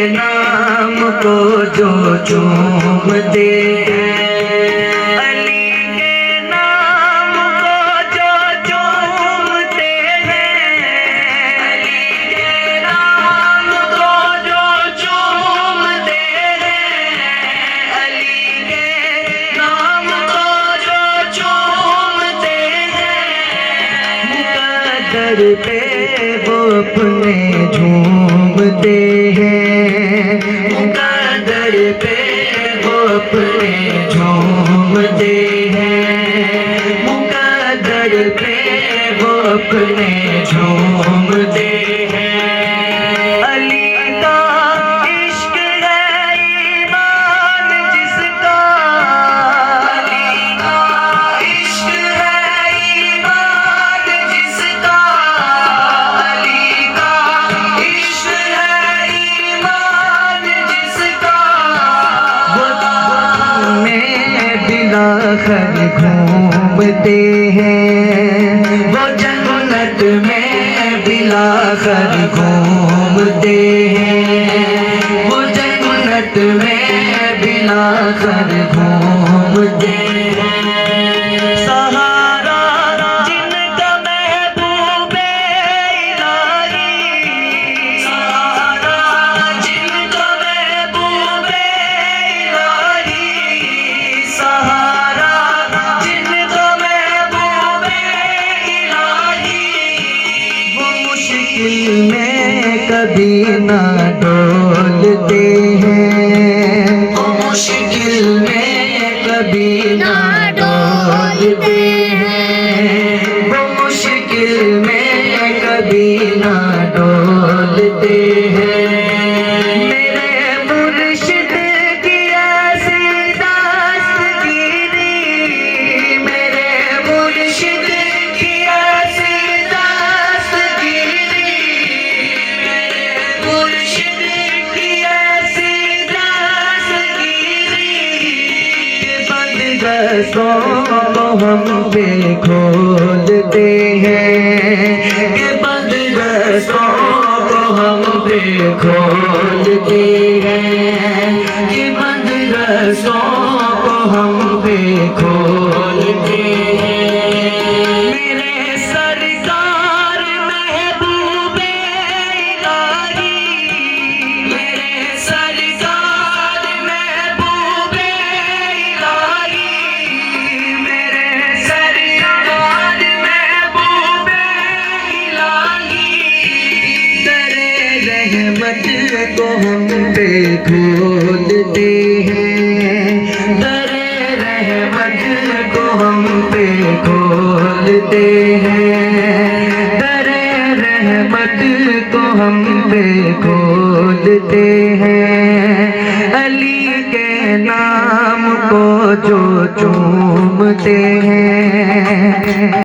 نام کو جو چومتے ہیں، علی کے نام کو جو چومتے ہیں، علی کے نام کو جو چومتے ہیں، علی کے نام کو جو چومتے ہیں، مقدر پہ وہ اپنے جھومتے ہیں، مقدر پہ وہ اپنے جھومتے ہیں، مقدر پہ وہ اپنے جھومتے ہیں۔ علی کا عشق ہے ایمان جس کا، علی کا عشق ہے ایمان جس کا، علی کا عشق ہے ایمان جس کا، وہ میں بلا خر گھومتے ہیں، وہ جنت میں بلا خر گھومتے ہیں، وہ جنت میں بلا خر گھومتے ہیں۔ سہارا جن کا محبوب الہی، سہارا جن کا محبوب الہی، سہارا جن کا محبوب الہی، وہ مشکل میں کبھی نہ ڈولتے ہیں، وہ مشکل میں کبھی نہ ڈولتے ہیں، وہ مشکل میں کبھی نہ ڈولتے ہیں۔ میرے مرشد کی ایسی دستگیری، میرے مرشد کی ایسی دستگیری، میرے مرشد کی ایسی دستگیری، کہ بند دستوں کو ہم پہ کھولتے ہیں، کہ بند دستوں کو ہم پہ کھولتے ہیں، کہ بند دستوں کو ہم پہ کھولتے ہیں۔ میرے سرکار محبوب الہی، میرے سرکار محبوب الہی، میرے سرکار محبوب الہی، در رحمت کو ہم پہ کھولتے ہیں، در رحمت کو ہم پہ کھولتے ہیں، در رحمت کو ہم پہ کھولتے ہیں، علی کے نام کو جو چومتے ہیں۔